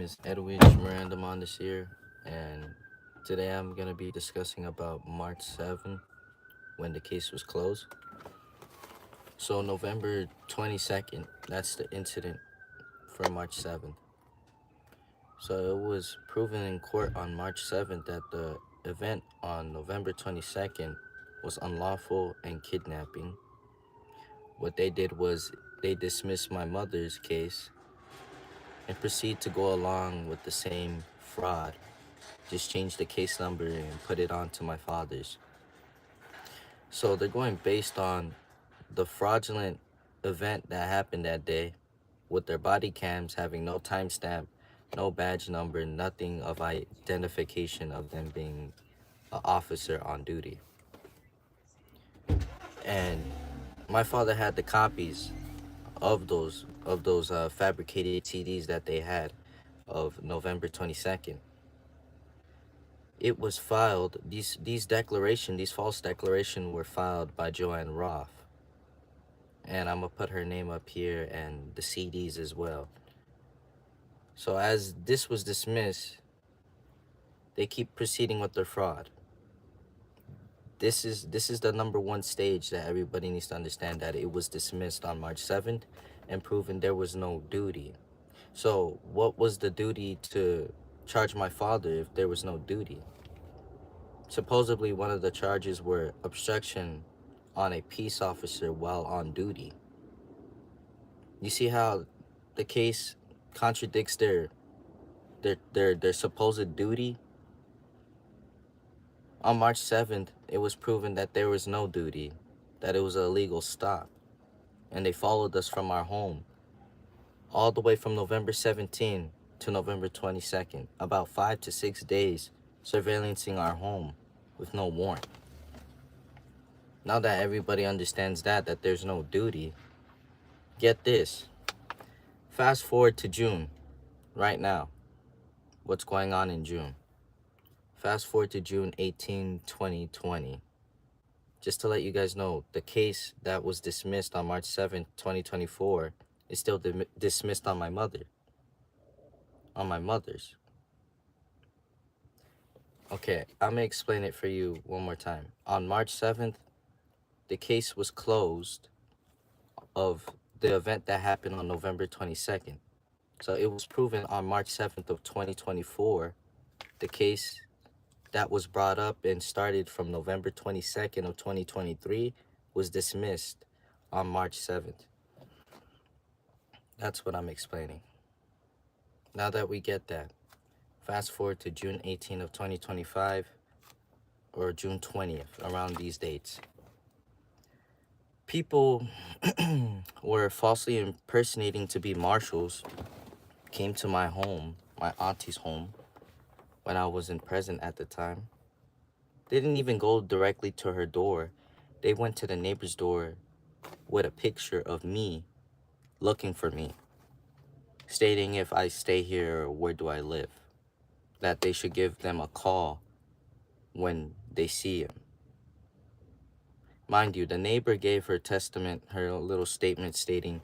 is Edwige Mirandamon here, and today I'm gonna be discussing about March 7th when the case was closed. So November 22nd, that's the incident for March 7th. So it was proven in court on March 7th that the event on November 22nd was unlawful and kidnapping. What they did was they dismissed my mother's case and proceed to go along with the same fraud. Just change the case number and put it onto my father's. So they're going based on the fraudulent event that happened that day with their body cams having no timestamp, no badge number, nothing of identification of them being an officer on duty. And my father had the copies of those fabricated CDs that they had of November 22nd. It was filed, these false declaration were filed by Joanne Roth. And I'm gonna put her name up here and the CDs as well. So as this was dismissed, they keep proceeding with their fraud. This is the number one stage that everybody needs to understand, that it was dismissed on March 7th and proven there was no duty. So what was the duty to charge my father if there was no duty? Supposedly, one of the charges were obstruction on a peace officer while on duty. You see how the case contradicts their supposed duty? On March 7th, it was proven that there was no duty, that it was an illegal stop, and they followed us from our home all the way from November 17th to November 22nd, about 5 to 6 days surveillancing our home with no warrant. Now that everybody understands that there's no duty, get this. Fast forward to June, right now. What's going on in June? Fast forward to June 18, 2020. Just to let you guys know, the case that was dismissed on March 7th, 2024 is still dismissed on my mother. On my mother's. Okay, I'm gonna explain it for you one more time. On March 7th, the case was closed of the event that happened on November 22nd. So it was proven on March 7th of 2024, the case that was brought up and started from November 22nd of 2023 was dismissed on March 7th. That's what I'm explaining. Now that we get that, fast forward to June 18th of 2025 or June 20th, around these dates. People were falsely impersonating to be marshals, came to my home, my auntie's home, when I wasn't present at the time. They didn't even go directly to her door. They went to the neighbor's door with a picture of me looking for me, stating if I stay here, where do I live, that they should give them a call when they see him. Mind you, the neighbor gave her testament, her little statement stating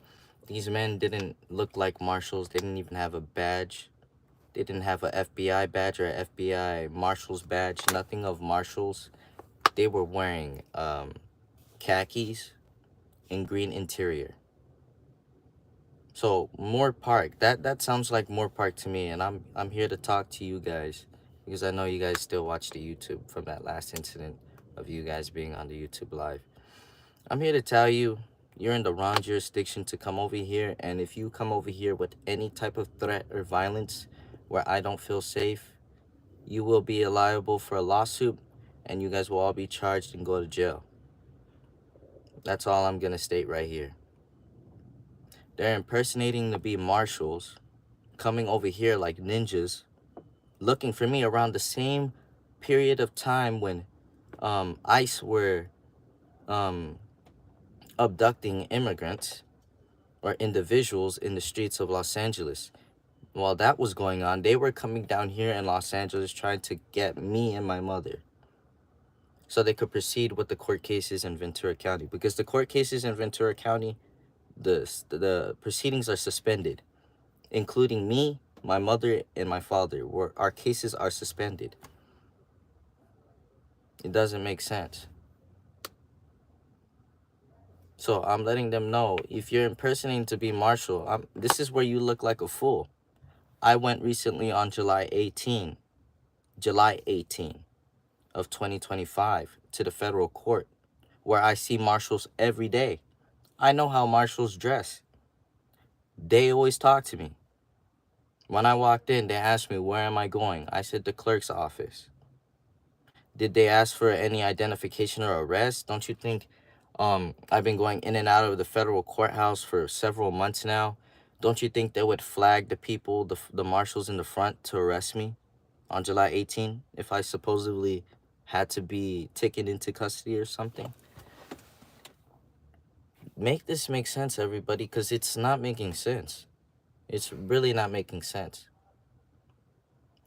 these men didn't look like marshals. They didn't even have a badge. They didn't have a FBI badge or a FBI marshal's badge, nothing of marshals. They were wearing khakis and green interior. So Moore Park, that sounds like Moore Park to me, and I'm here to talk to you guys because I know you guys still watch the YouTube from that last incident of you guys being on the YouTube live. I'm here to tell you, you're in the wrong jurisdiction to come over here, and if you come over here with any type of threat or violence where I don't feel safe, you will be liable for a lawsuit, and you guys will all be charged and go to jail. That's all I'm gonna state right here. They're impersonating to be marshals, coming over here like ninjas, looking for me around the same period of time when ICE were abducting immigrants or individuals in the streets of Los Angeles. While that was going on, they were coming down here in Los Angeles trying to get me and my mother so they could proceed with the court cases in Ventura County. Because the court cases in Ventura County, the proceedings are suspended, including me My mother and my father were, our cases are suspended. It doesn't make sense. So I'm letting them know, if you're impersonating to be Marshall, this is where you look like a fool. I went recently on July 18 of 2025 to the federal court, where I see marshals every day. I know how marshals dress. They always talk to me. When I walked in, they asked me, where am I going? I said, the clerk's office. Did they ask for any identification or arrest? Don't you think I've been going in and out of the federal courthouse for several months now? Don't you think they would flag the people, the marshals in the front, to arrest me on July 18 if I supposedly had to be taken into custody or something? Make this make sense, everybody, because it's not making sense. It's really not making sense.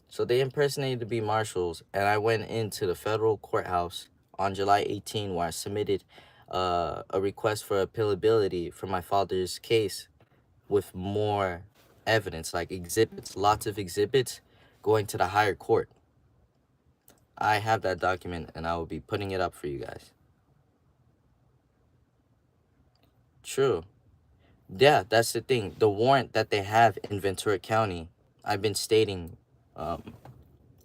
So they impersonated to be marshals, and I went into the federal courthouse on July 18, where I submitted a request for appealability for my father's case with more evidence, like exhibits, lots of exhibits, going to the higher court. I have that document, and I will be putting it up for you guys. True. Yeah, that's the thing. The warrant that they have in Ventura County, I've been stating,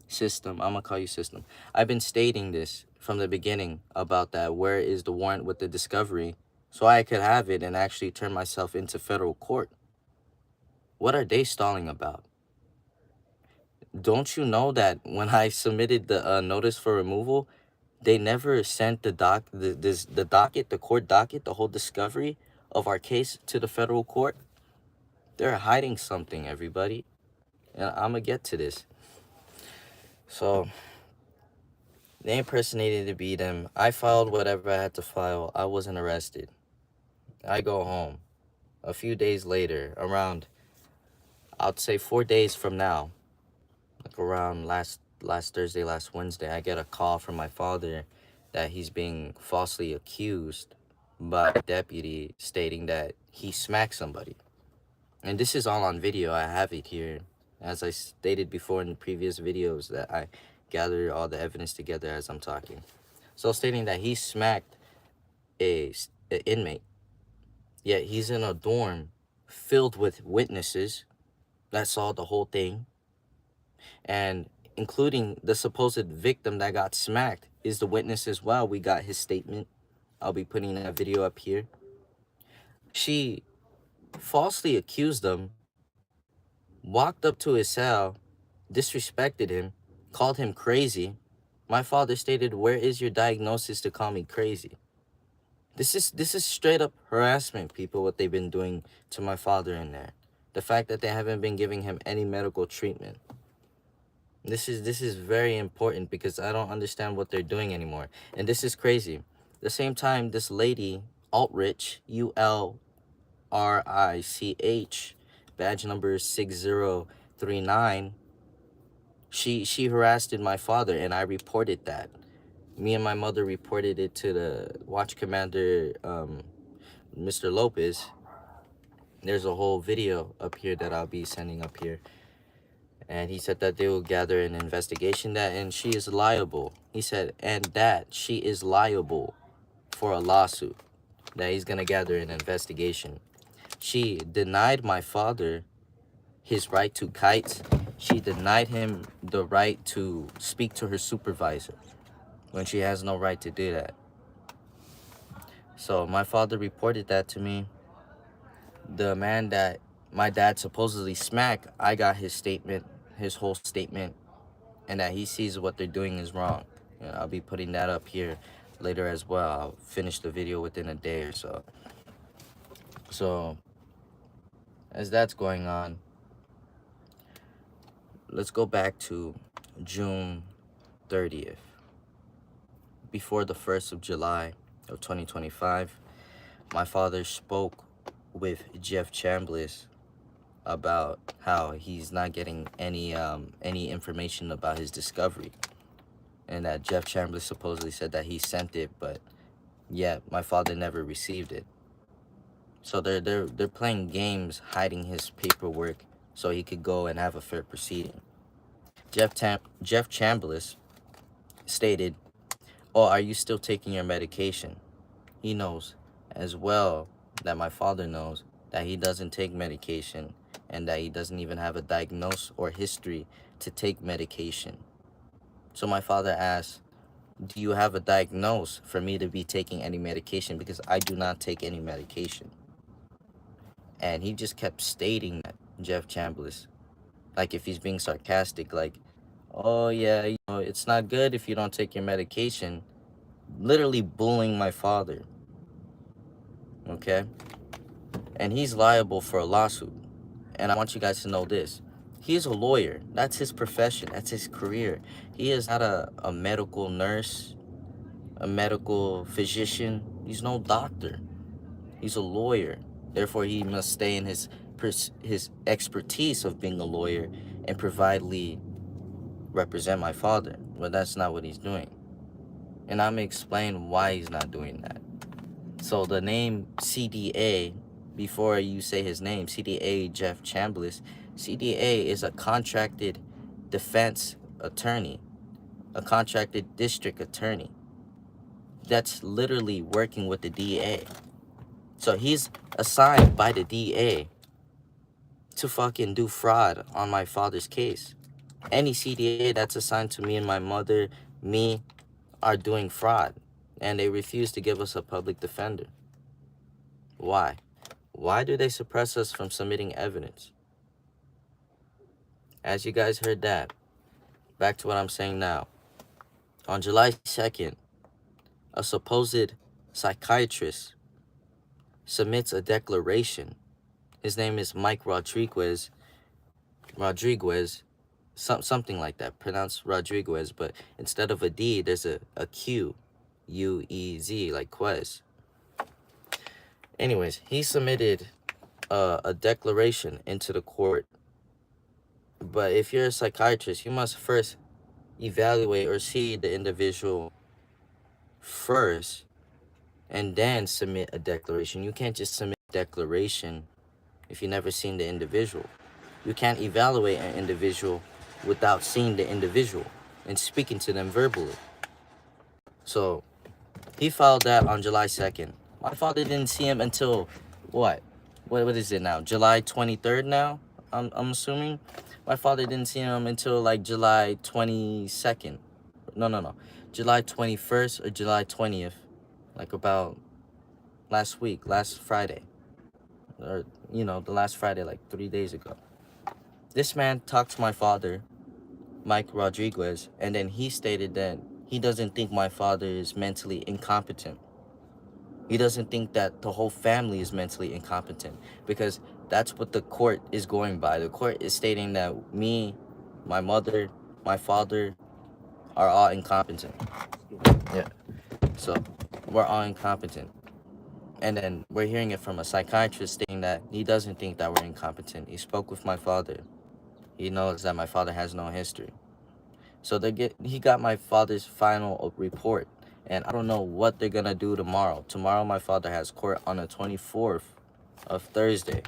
system, I'm gonna call you system. I've been stating this from the beginning about that. Where is the warrant with the discovery? So I could have it and actually turn myself into federal court. What are they stalling about? Don't you know that when I submitted the notice for removal, they never sent the docket, the court docket, the whole discovery of our case to the federal court? They're hiding something, everybody. And I'm gonna get to this. So they impersonated to be them. I filed whatever I had to file. I wasn't arrested. I go home. A few days later, around, I'd say 4 days from now, like around last Thursday, last Wednesday, I get a call from my father that he's being falsely accused by a deputy, stating that he smacked somebody. And this is all on video. I have it here. As I stated before in the previous videos, that I gather all the evidence together as I'm talking. So stating that he smacked a inmate, yet he's in a dorm filled with witnesses that saw the whole thing, and including the supposed victim that got smacked is the witness as well. We got his statement. I'll be putting that video up here. She falsely accused him, walked up to his cell, disrespected him, called him crazy. My father stated, where is your diagnosis to call me crazy? This is straight up harassment, people, what they've been doing to my father in there. The fact that they haven't been giving him any medical treatment. This is very important, because I don't understand what they're doing anymore. And this is crazy. The same time, this lady, Ulrich, ULRICH, badge number 6039, she harassed my father, and I reported that. Me and my mother reported it to the watch commander, Mr. Lopez. There's a whole video up here that I'll be sending up here. And he said that they will gather an investigation that, and she is liable. He said, and that she is liable for a lawsuit, that he's going to gather an investigation. She denied my father his right to kite. She denied him the right to speak to her supervisor when she has no right to do that. So my father reported that to me. The man that my dad supposedly smacked, I got his statement, his whole statement, and that he sees what they're doing is wrong. And I'll be putting that up here later as well. I'll finish the video within a day or so. So as that's going on, let's go back to June 30th. Before the 1st of July of 2025, my father spoke with Jeff Chambliss about how he's not getting any information about his discovery, and that Jeff Chambliss supposedly said that he sent it, but yeah, my father never received it. So they're playing games, hiding his paperwork, so he could go and have a fair proceeding. Jeff Chambliss stated, "Oh, are you still taking your medication?" He knows as well that my father knows that he doesn't take medication and that he doesn't even have a diagnosis or history to take medication. So my father asked, "Do you have a diagnosis for me to be taking any medication? Because I do not take any medication." And he just kept stating that, Jeff Chambliss, like if he's being sarcastic, like, "Oh yeah, it's not good if you don't take your medication." Literally bullying my father, okay? And he's liable for a lawsuit. And I want you guys to know this. He's a lawyer. That's his profession. That's his career. He is not a medical nurse, a medical physician. He's no doctor. He's a lawyer. Therefore, he must stay in his expertise of being a lawyer and providely represent my father. But that's not what he's doing. And I'm going to explain why he's not doing that. So the name CDA, before you say his name, CDA Jeff Chambliss, CDA is a contracted defense attorney, a contracted district attorney. That's literally working with the DA. So he's assigned by the DA to fucking do fraud on my father's case. Any CDA that's assigned to me and my mother, me, are doing fraud. And they refuse to give us a public defender. Why? Why do they suppress us from submitting evidence? As you guys heard that, back to what I'm saying now. On July 2nd, a supposed psychiatrist submits a declaration. His name is Mike Rodriguez, something like that, pronounced Rodriguez, but instead of a D, there's a Q, U-E-Z, like Quez. Anyways, he submitted a declaration into the court. But if you're a psychiatrist, you must first evaluate or see the individual first and then submit a declaration. You can't just submit a declaration if you've never seen the individual. You can't evaluate an individual without seeing the individual and speaking to them verbally. So he filed that on July 2nd. My father didn't see him until what? What is it now? July 23rd now? I'm assuming. My father didn't see him until like July 22nd. No. July 21st or July 20th. Like about last week, last Friday. Or, the last Friday, like 3 days ago. This man talked to my father, Mike Rodriguez, and then he stated that he doesn't think my father is mentally incompetent. He doesn't think that the whole family is mentally incompetent, because that's what the court is going by. The court is stating that me, my mother, my father are all incompetent. Yeah. So we're all incompetent. And then we're hearing it from a psychiatrist stating that he doesn't think that we're incompetent. He spoke with my father. He knows that my father has no history. So he got my father's final report. And I don't know what they're going to do tomorrow. Tomorrow my father has court on the 24th of Thursday.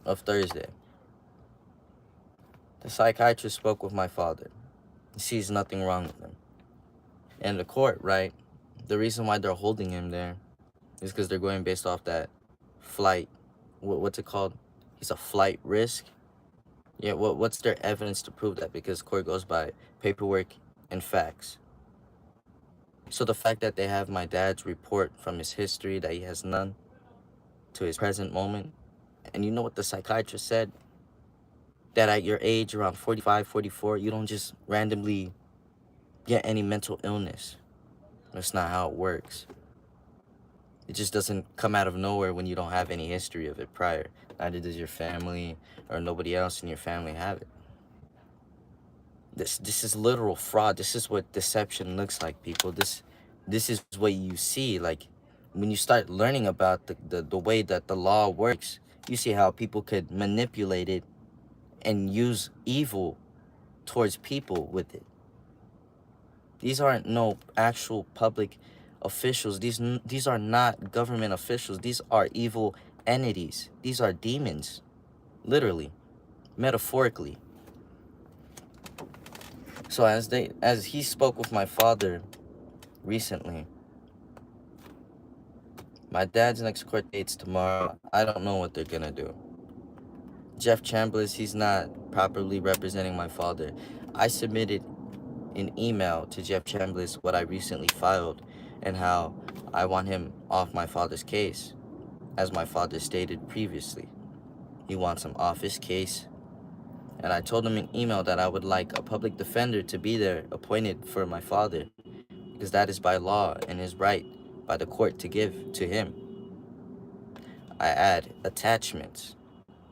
The psychiatrist spoke with my father. He sees nothing wrong with him. And the court, right, the reason why they're holding him there is because they're going based off that flight. What's it called? He's a flight risk. Yeah, what's their evidence to prove that? Because court goes by paperwork and facts. So the fact that they have my dad's report from his history that he has none to his present moment, and you know what the psychiatrist said? That at your age, around 45, 44, you don't just randomly get any mental illness. That's not how it works. It just doesn't come out of nowhere when you don't have any history of it prior. Neither does your family or nobody else in your family have it. This is literal fraud. This is what deception looks like, people. This is what you see. Like, when you start learning about the way that the law works, you see how people could manipulate it and use evil towards people with it. These aren't no actual public officials. These are not government officials. These are evil entities. These are demons. literally, metaphorically. So as he spoke with my father recently, my dad's next court date's tomorrow. I don't know what they're gonna do. Jeff Chambliss, he's not properly representing my father. I submitted an email to Jeff Chambliss what I recently filed and how I want him off my father's case, as my father stated previously. He wants him off his case. And I told him in email that I would like a public defender to be there appointed for my father, because that is by law and his right by the court to give to him. I add attachments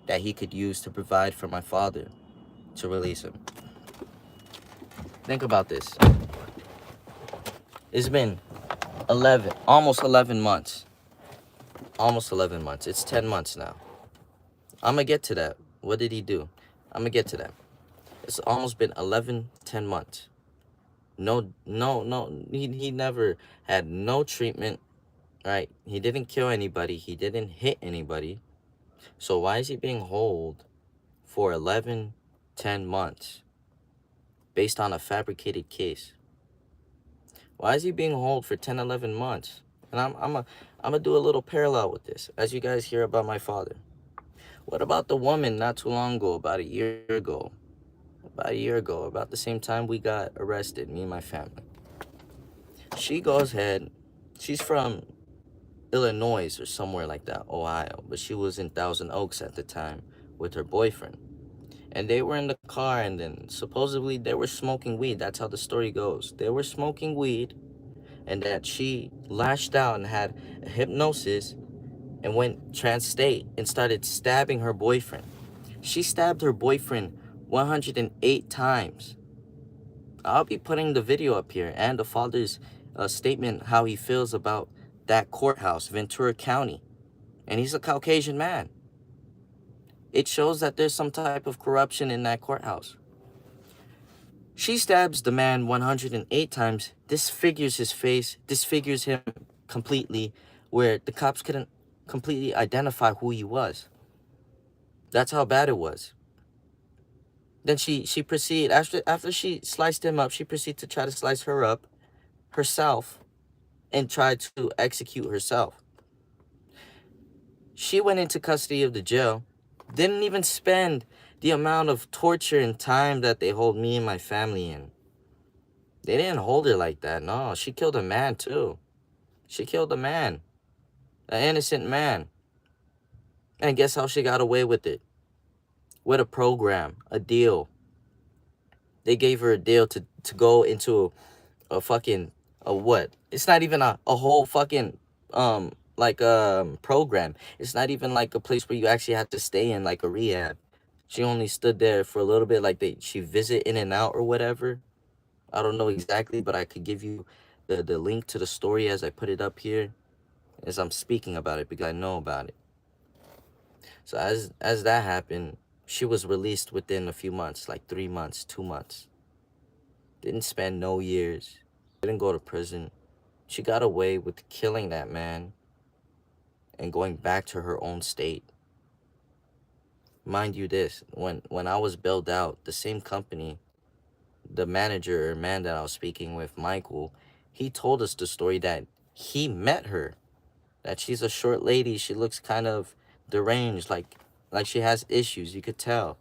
that he could use to provide for my father to release him. Think about this. It's been almost 11 months. Almost 11 months. It's 10 months now. I'm going to get to that. What did he do? I'm going to get to that. It's almost been 10 months. No, he never had no treatment, right? He didn't kill anybody. He didn't hit anybody. So why is he being held for 10 months based on a fabricated case? Why is he being held for 10, 11 months? And I'm gonna do a little parallel with this, as you guys hear about my father. What about the woman not too long ago, about a year ago, about the same time we got arrested, me and my family? She goes ahead, she's from Illinois or somewhere like that, Ohio, but she was in Thousand Oaks at the time with her boyfriend. And they were in the car, and then supposedly they were smoking weed. That's how the story goes. They were smoking weed, and that she lashed out and had a hypnosis and went trans-state and started stabbing her boyfriend. She stabbed her boyfriend 108 times. I'll be putting the video up here and the father's statement how he feels about that courthouse, Ventura County. And he's a Caucasian man. It shows that there's some type of corruption in that courthouse. She stabs the man 108 times, disfigures his face, disfigures him completely, where the cops couldn't completely identify who he was. That's how bad it was. Then she proceeded, after she sliced him up, she proceeded to try to slice her up herself and try to execute herself. She went into custody of the jail, didn't even spend the amount of torture and time that they hold me and my family in. They didn't hold her like that. No, she killed a man too. She killed a man, an innocent man. And guess how she got away with it? With a program, a deal. They gave her a deal to go into a fucking, a what? It's not even a whole fucking, program. It's not even like a place where you actually have to stay in, like a rehab. She only stood there for a little bit, like she visit in and out or whatever. I don't know exactly, but I could give you the link to the story as I put it up here, as I'm speaking about it, because I know about it. So as that happened, she was released within a few months, like 3 months, 2 months. Didn't spend no years. Didn't go to prison. She got away with killing that man and going back to her own state. Mind you this, when I was bailed out, the same company, the manager or man that I was speaking with, Michael, he told us the story that he met her, that she's a short lady. She looks kind of deranged, like she has issues, you could tell.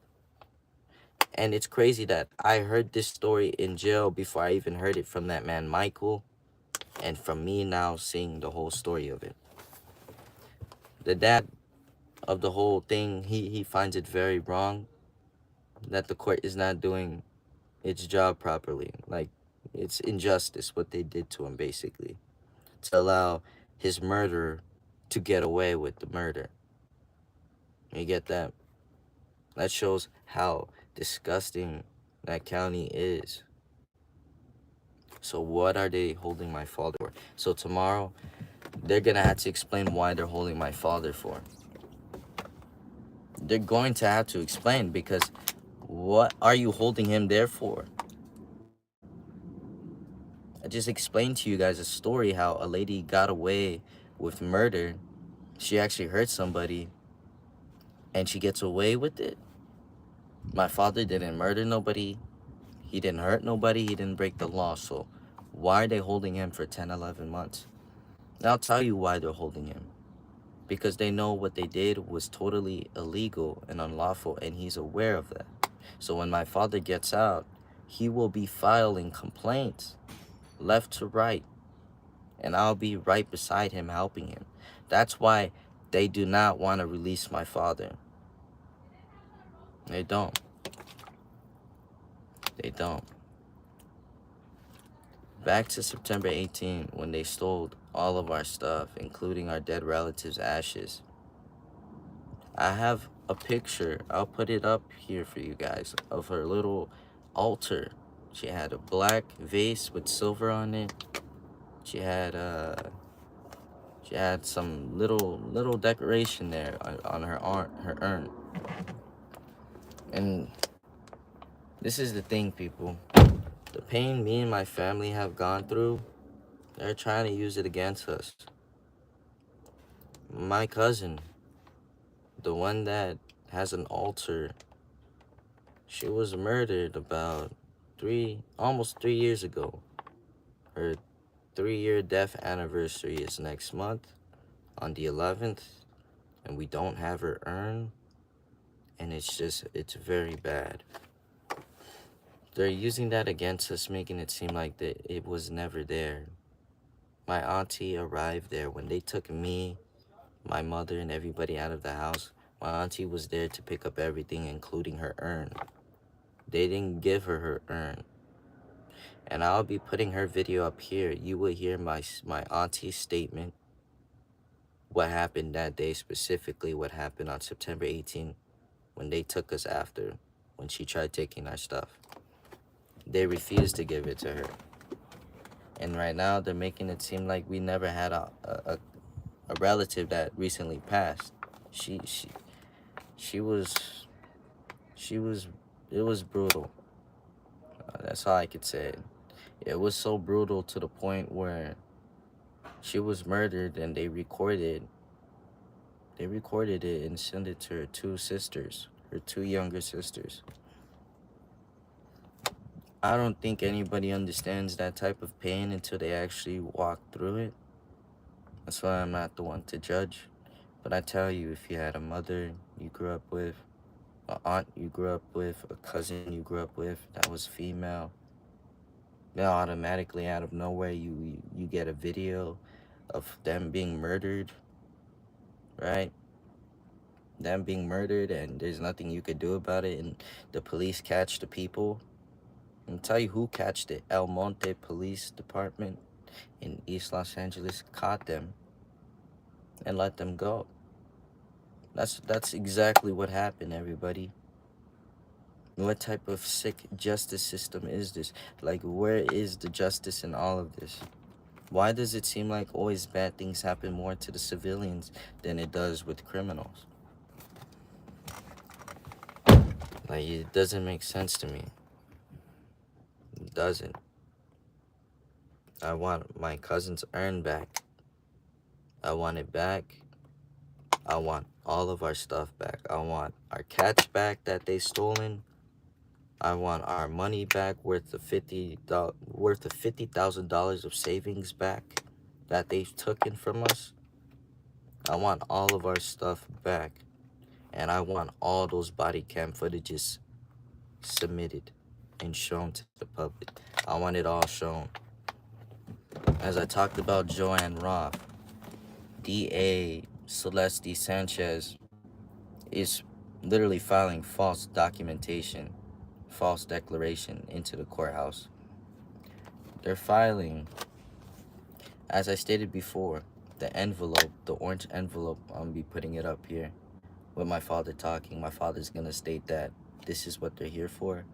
And it's crazy that I heard this story in jail before I even heard it from that man, Michael, and from me now seeing the whole story of it. The dad of the whole thing, he finds it very wrong that the court is not doing its job properly. Like, it's injustice what they did to him, basically, to allow his murderer to get away with the murder. You get that? That shows how disgusting that county is. So what are they holding my father for? So tomorrow, they're going to have to explain why they're holding my father for. They're going to have to explain, because what are you holding him there for? I just explained to you guys a story how a lady got away with murder. She actually hurt somebody. and she gets away with it. My father didn't murder nobody. He didn't hurt nobody. He didn't break the law. So why are they holding him for 10, 11 months? And I'll tell you why they're holding him. Because they know what they did was totally illegal and unlawful, and he's aware of that. So when my father gets out, he will be filing complaints left to right, and I'll be right beside him helping him. That's why they do not want to release my father. They don't. They don't. Back to September 18, when they stole all of our stuff, including our dead relatives' ashes. I have a picture, I'll put it up here for you guys, of her little altar. She had a black vase with silver on it. She had some little decoration there on her urn. And this is the thing, people. The pain me and my family have gone through, they're trying to use it against us. My cousin, the one that has an altar, she was murdered about almost 3 years ago. Her 3-year death anniversary is next month on the 11th, and we don't have her urn, and it's very bad. They're using that against us, making it seem like that it was never there. My auntie arrived there when they took me, my mother, and everybody out of the house. My auntie was there to pick up everything, including her urn. They didn't give her urn. And I'll be putting her video up here. You will hear my auntie's statement, what happened that day, specifically what happened on September 18th when they took us after, when she tried taking our stuff. They refused to give it to her. And right now they're making it seem like we never had a relative that recently passed. It was brutal. That's all I could say. It was so brutal to the point where she was murdered, and they recorded it and sent it to her two younger sisters. I don't think anybody understands that type of pain until they actually walk through it. That's why I'm not the one to judge. But I tell you, if you had a mother you grew up with, an aunt you grew up with, a cousin you grew up with that was female, then automatically out of nowhere you get a video of them being murdered, right? Them being murdered, and there's nothing you could do about it, and the police catch the people. I'll tell you who catched it. El Monte Police Department in East Los Angeles caught them and let them go. That's exactly what happened, everybody. What type of sick justice system is this? Like, where is the justice in all of this? Why does it seem like always bad things happen more to the civilians than it does with criminals? Like, it doesn't make sense to me. It doesn't. I want my cousin's urn back. I want it back. I want all of our stuff back. I want our catch back that they stolen. I want our money back worth of $50,000 of savings back that they've taken from us. I want all of our stuff back, and I want all those body cam footages submitted and shown to the public. I want it all shown. As I talked about Joanne Roth, DA Celeste Sanchez is literally filing false documentation, false declaration into the courthouse. They're filing, as I stated before, the envelope, the orange envelope. I'm gonna be putting it up here with my father talking. My father's gonna state that this is what they're here for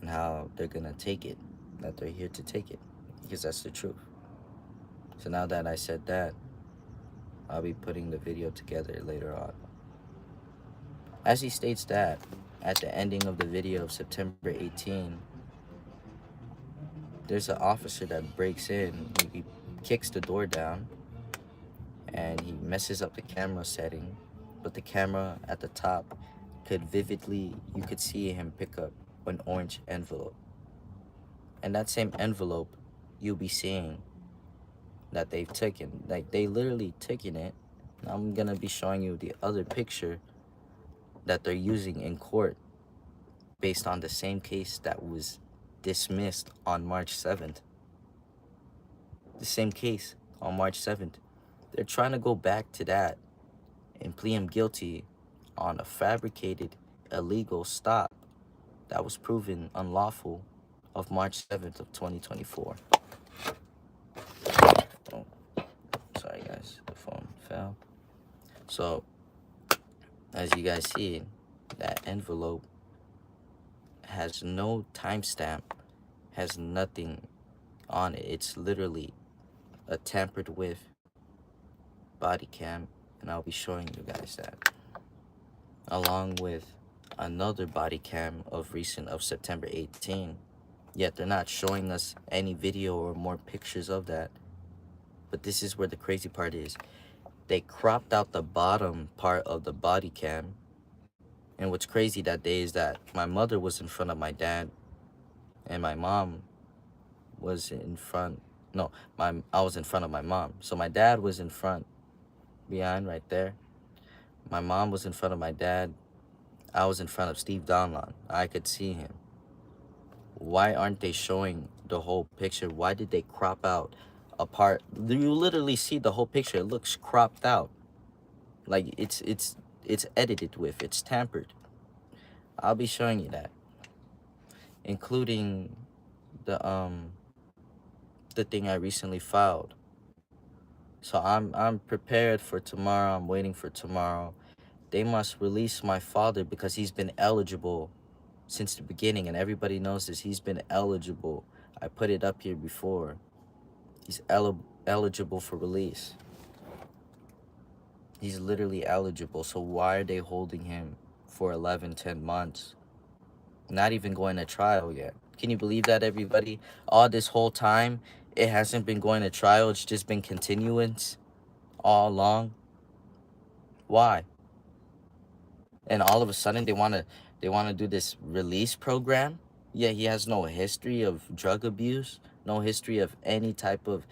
and how they're gonna take it, that they're here to take it, because that's the truth. So now that I said that, I'll be putting the video together later on. As he states that, at the ending of the video of September 18, there's an officer that breaks in. He kicks the door down, and he messes up the camera setting. but the camera at the top you could see him pick up an orange envelope. And that same envelope, you'll be seeing that they've taken. Like, they literally taken it. I'm gonna be showing you the other picture that they're using in court based on the same case that was dismissed on March 7th. The same case on March 7th. They're trying to go back to that and plead him guilty on a fabricated illegal stop that was proven unlawful of March 7th of 2024. Oh, sorry guys, the phone fell. So, as you guys see, that envelope has no timestamp, has nothing on it. It's literally a tampered with body cam, and I'll be showing you guys that, along with another body cam of September 18. Yet they're not showing us any video or more pictures of that. But this is where the crazy part is. They cropped out the bottom part of the body cam. And what's crazy that day is that my mother was in front of my dad, and my mom was in front. No, I was in front of my mom. So my dad was in front, behind right there. My mom was in front of my dad. I was in front of Steve Donlon. I could see him. Why aren't they showing the whole picture? Why did they crop out a part? You literally see the whole picture. It looks cropped out. Like it's edited with. It's tampered. I'll be showing you that, including the thing I recently filed. So I'm prepared for tomorrow. I'm waiting for tomorrow. They must release my father because he's been eligible since the beginning, and everybody knows this. He's been eligible. I put it up here before. He's eligible for release. He's literally eligible. So why are they holding him for 10 months? Not even going to trial yet. Can you believe that, everybody? All this whole time, it hasn't been going to trial. It's just been continuance all along. Why? And all of a sudden they want to do this release program. Yeah, he has no history of drug abuse, no history of any type of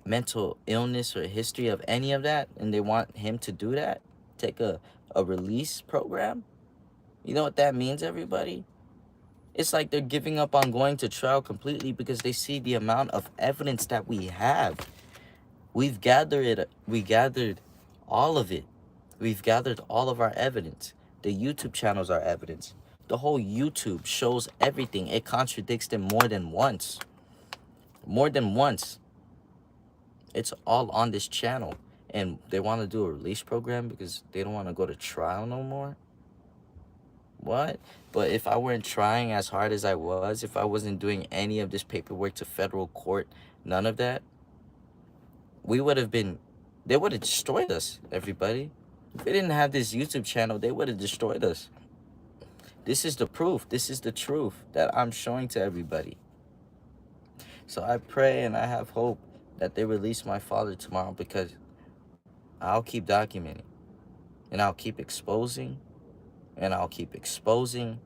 mental illness or history of any of that, and they want him to do that, take a release program. You know what that means, everybody? It's like they're giving up on going to trial completely because they see the amount of evidence that we have. We gathered all of it. We've gathered all of our evidence. The YouTube channels are evidence. The whole YouTube shows everything. It contradicts them more than once. More than once. It's all on this channel. And they want to do a release program because they don't want to go to trial no more? What? But if I weren't trying as hard as I was, if I wasn't doing any of this paperwork to federal court, none of that, they would have destroyed us, everybody. If they didn't have this YouTube channel, they would have destroyed us. This is the proof. This is the truth that I'm showing to everybody. So I pray and I have hope that they release my father tomorrow, because I'll keep documenting, and I'll keep exposing, and I'll keep exposing.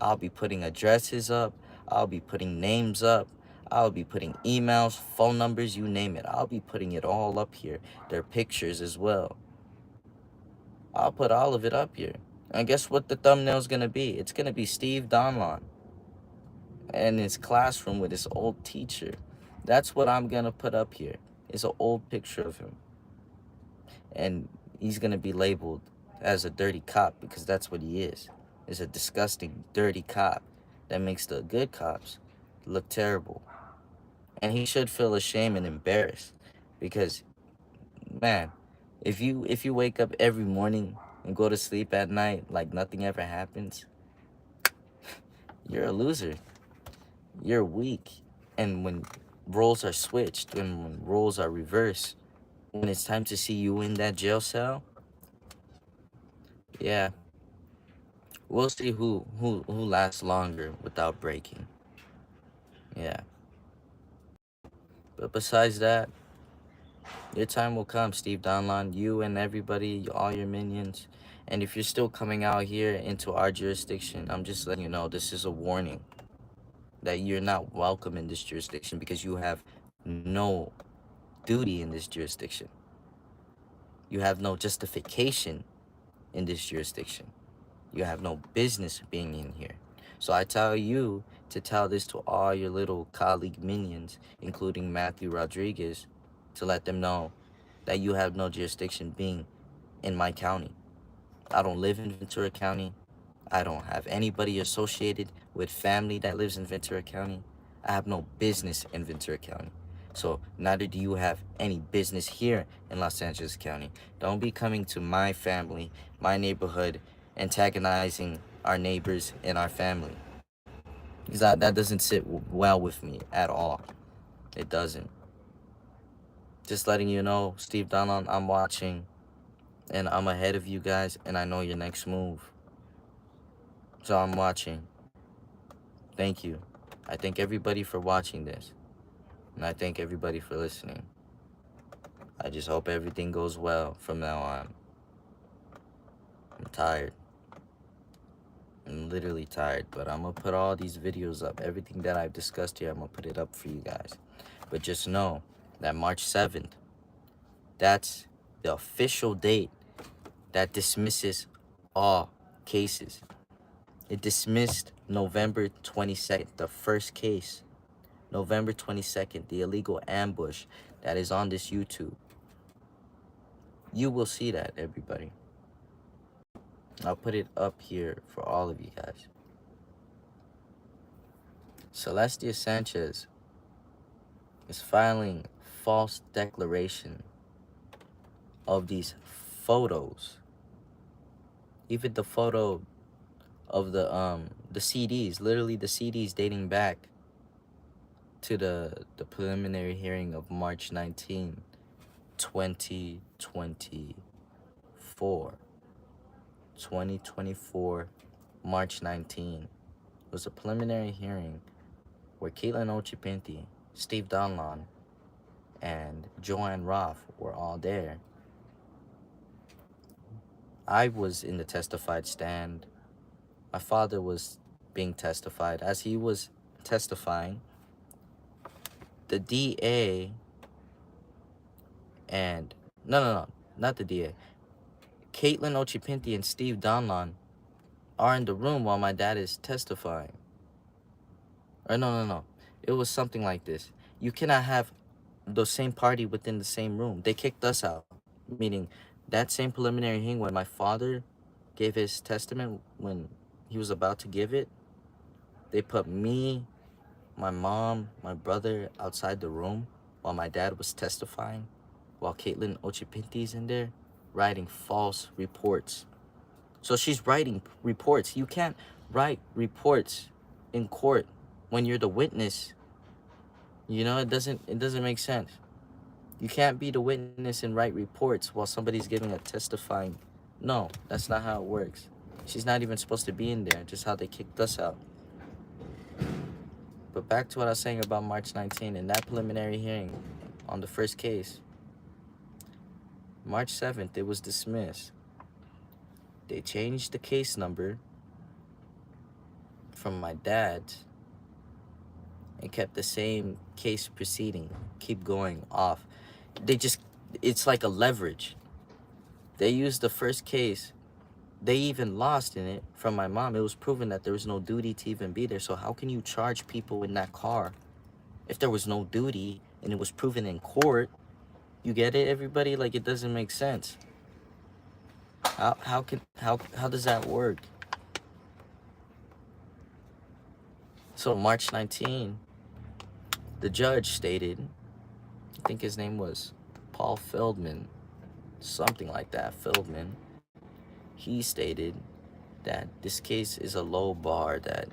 I'll be putting addresses up. I'll be putting names up. I'll be putting emails, phone numbers, you name it. I'll be putting it all up here. Their pictures as well. I'll put all of it up here. And guess what the thumbnail's going to be? It's going to be Steve Donlon in his classroom with his old teacher. That's what I'm going to put up here. It's an old picture of him. And he's going to be labeled as a dirty cop, because that's what he is. He's a disgusting, dirty cop that makes the good cops look terrible. And he should feel ashamed and embarrassed, because, man, if you wake up every morning and go to sleep at night like nothing ever happens, you're a loser. You're weak. And when roles are switched, when roles are reversed, when it's time to see you in that jail cell, yeah, we'll see who lasts longer without breaking. Yeah. But besides that, Your time will come, Steve Donlon, you and everybody, all your minions. And if you're still coming out here into our jurisdiction, I'm just letting you know this is a warning that you're not welcome in this jurisdiction because you have no duty in this jurisdiction. You have no justification in this jurisdiction. You have no business being in here. So I tell you to tell this to all your little colleague minions, including Matthew Rodriguez, to let them know that you have no jurisdiction being in my county. I don't live in Ventura County. I don't have anybody associated with family that lives in Ventura County. I have no business in Ventura County. So neither do you have any business here in Los Angeles County. Don't be coming to my family, my neighborhood, antagonizing our neighbors and our family. Because that doesn't sit well with me at all. It doesn't. Just letting you know, Steve Donald, I'm watching. And I'm ahead of you guys, and I know your next move. So I'm watching. Thank you. I thank everybody for watching this. And I thank everybody for listening. I just hope everything goes well from now on. I'm tired. I'm literally tired, but I'm going to put all these videos up. Everything that I've discussed here, I'm going to put it up for you guys. But just know that March 7th, that's the official date that dismisses all cases. It dismissed November 22nd, the first case. November 22nd, the illegal ambush that is on this YouTube. You will see that, everybody. I'll put it up here for all of you guys. Celestia Sanchez is filing false declaration of these photos. Even the photo of the CDs, literally the CDs dating back to the preliminary hearing of March 19, 2024. 2024, March 19. It was a preliminary hearing where Caitlin Ochipinti, Steve Donlon, and Joanne Roth were all there. I was in the testified stand. My father was being testified. As he was testifying, the DA and... No, not the DA. Caitlin Ochipinti and Steve Donlon are in the room while my dad is testifying. Or no. It was something like this. You cannot have the same party within the same room. They kicked us out. Meaning, that same preliminary hearing when my father gave his testament, when he was about to give it, they put me, my mom, my brother outside the room while my dad was testifying, while Caitlin Ochipinti's in there writing false reports. So she's writing reports. You can't write reports in court when you're the witness. You know, it doesn't make sense. You can't be the witness and write reports while somebody's giving a testifying. No, that's not how it works. She's not even supposed to be in there, just how they kicked us out. But back to what I was saying about March 19 and that preliminary hearing on the first case. March 7th, it was dismissed. They changed the case number from my dad's and kept the same case proceeding, keep going off. It's like a leverage. They used the first case. They even lost in it from my mom. It was proven that there was no duty to even be there. So how can you charge people in that car if there was no duty and it was proven in court? You get it, everybody? Like, it doesn't make sense. How does that work? So March 19, the judge stated, I think his name was Paul Feldman, something like that, Feldman. He stated that this case is a low bar, that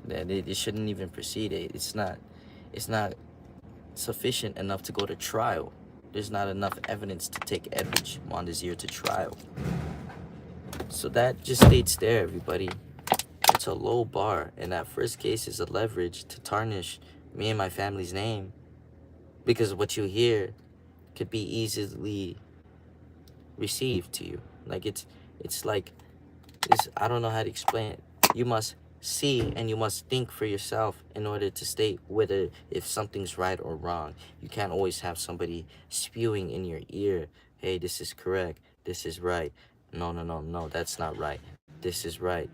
it shouldn't even proceed. It's not sufficient enough to go to trial. There's not enough evidence to take Edwige Mondesir to trial. So that just states there, everybody, it's a low bar, and that first case is a leverage to tarnish me and my family's name. Because what you hear could be easily received to you. Like it's like this. I don't know how to explain it. You must see and you must think for yourself in order to state whether if something's right or wrong. You can't always have somebody spewing in your ear, hey, this is correct, this is right. No, no, no, no, that's not right. This is right.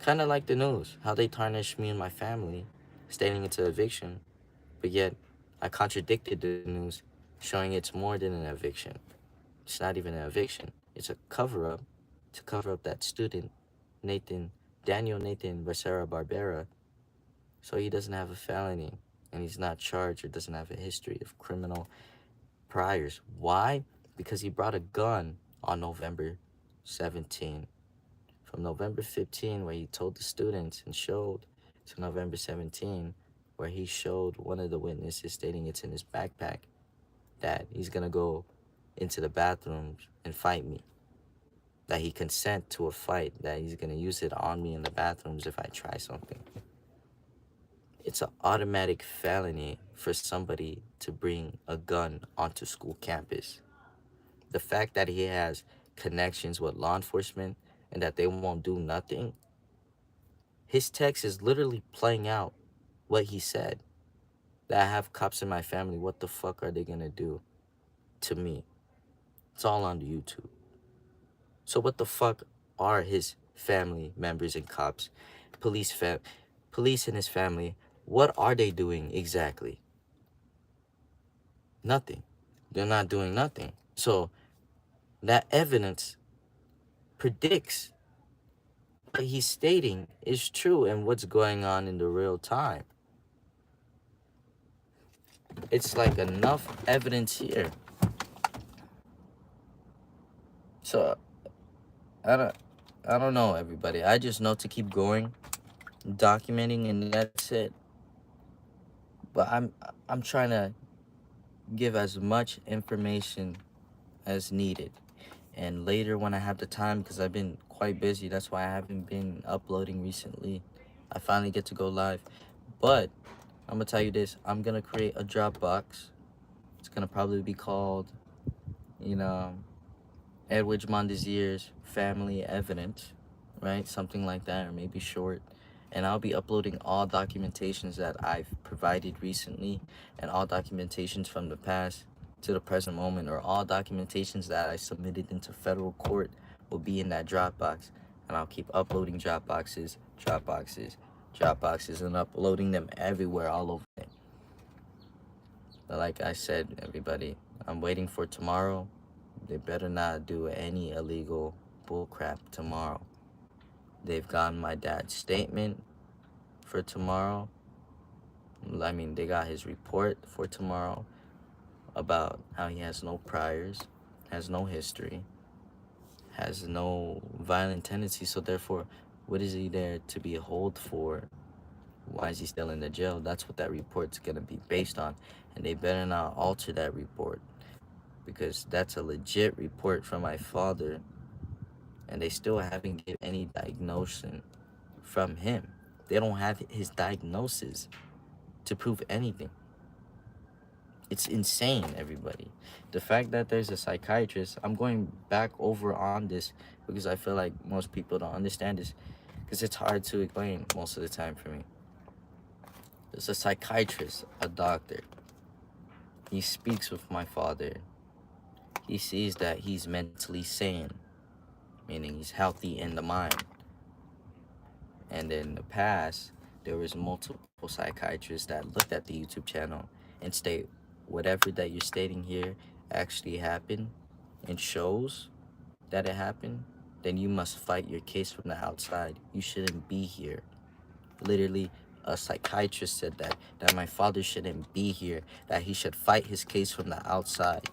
Kind of like the news, how they tarnished me and my family, stating it's an eviction, but yet I contradicted the news, showing it's more than an eviction. It's not even an eviction. It's a cover up to cover up that student, Nathan, Daniel Nathan Becerra Barbera, so he doesn't have a felony and he's not charged or doesn't have a history of criminal priors. Why? Because he brought a gun on November 17. From November 15, where he told the students and showed, to November 17, where he showed one of the witnesses stating it's in his backpack that he's gonna go into the bathrooms and fight me. That he consent to a fight, that he's gonna use it on me in the bathrooms if I try something. It's an automatic felony for somebody to bring a gun onto school campus. The fact that he has connections with law enforcement and that they won't do nothing, his text is literally playing out what he said. That I have cops in my family, what the fuck are they gonna do to me? It's all on YouTube. So what the fuck are his family members and cops, police police and his family, what are they doing exactly? Nothing. They're not doing nothing. So that evidence predicts what he's stating is true and what's going on in the real time. It's like enough evidence here. So I don't know, everybody. I just know to keep going, documenting, and that's it. But I'm trying to give as much information as needed. And later when I have the time, because I've been quite busy, that's why I haven't been uploading recently. I finally get to go live. But I'm gonna tell you this, I'm gonna create a Dropbox. It's gonna probably be called, you know, Edwige Mondesier's Family Evidence, right? Something like that, or maybe short. And I'll be uploading all documentations that I've provided recently and all documentations from the past to the present moment, or all documentations that I submitted into federal court will be in that Dropbox. And I'll keep uploading Dropboxes, and uploading them everywhere, all over it. But like I said, everybody, I'm waiting for tomorrow. They better not do any illegal bullcrap tomorrow. They've gotten my dad's statement for tomorrow. I mean, they got his report for tomorrow about how he has no priors, has no history, has no violent tendencies. So therefore, what is he there to be held for? Why is he still in the jail? That's what that report's gonna be based on. And they better not alter that report, because that's a legit report from my father, and they still haven't given any diagnosis from him. They don't have his diagnosis to prove anything. It's insane, everybody. The fact that there's a psychiatrist, I'm going back over on this because I feel like most people don't understand this, because it's hard to explain most of the time for me. There's a psychiatrist, a doctor. He speaks with my father. He sees that he's mentally sane, meaning he's healthy in the mind. And in the past, there was multiple psychiatrists that looked at the YouTube channel and state whatever that you're stating here actually happened and shows that it happened, then you must fight your case from the outside. You shouldn't be here. Literally, a psychiatrist said that my father shouldn't be here, that he should fight his case from the outside.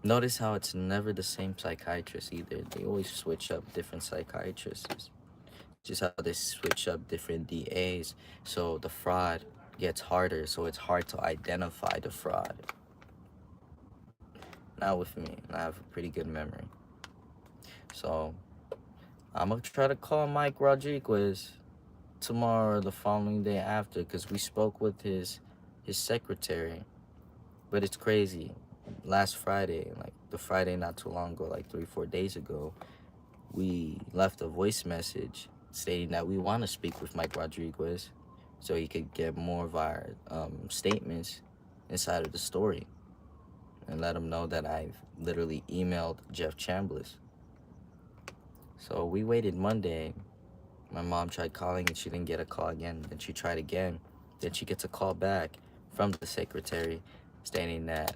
Notice how it's never the same psychiatrist either. They always switch up different psychiatrists. Just how they switch up different DAs, so the fraud gets harder, so it's hard to identify the fraud. Not with me. I have a pretty good memory. So I'm gonna try to call Mike Rodriguez tomorrow or the following day after, because we spoke with his secretary, But it's crazy. Last Friday, like the Friday not too long ago, like 3, 4 days ago, we left a voice message stating that we want to speak with Mike Rodriguez so he could get more of our statements inside of the story, and let him know that I've literally emailed Jeff Chambliss. So we waited Monday. My mom tried calling and she didn't get a call again. Then she tried again. Then she gets a call back from the secretary stating that,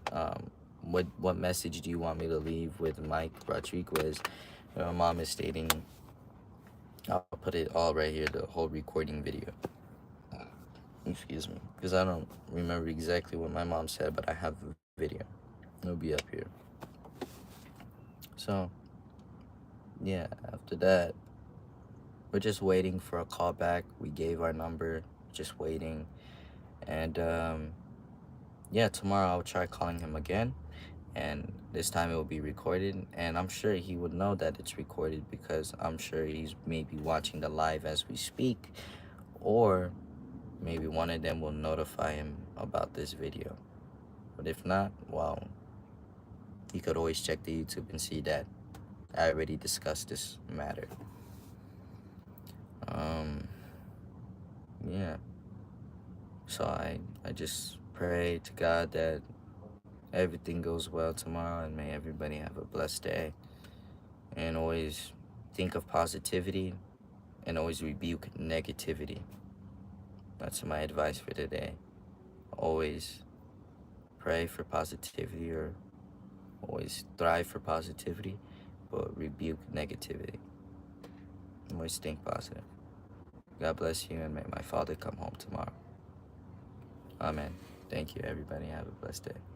what message do you want me to leave with Mike Rodriguez? And my mom is stating, I'll put it all right here, the whole recording video. Excuse me, because I don't remember exactly what my mom said, but I have a video. It'll be up here. So, yeah, after that, we're just waiting for a call back. We gave our number, just waiting. And yeah, tomorrow I'll try calling him again, and this time it will be recorded. And I'm sure he would know that it's recorded because I'm sure he's maybe watching the live as we speak, or maybe one of them will notify him about this video. But if not, well, you could always check the YouTube and see that I already discussed this matter. Yeah. So I just pray to God that everything goes well tomorrow, and may everybody have a blessed day. And always think of positivity and always rebuke negativity. That's my advice for today. Always pray for positivity, or always thrive for positivity, but rebuke negativity. Always think positive. God bless you, and may my Father come home tomorrow. Amen. Thank you, everybody. Have a blessed day.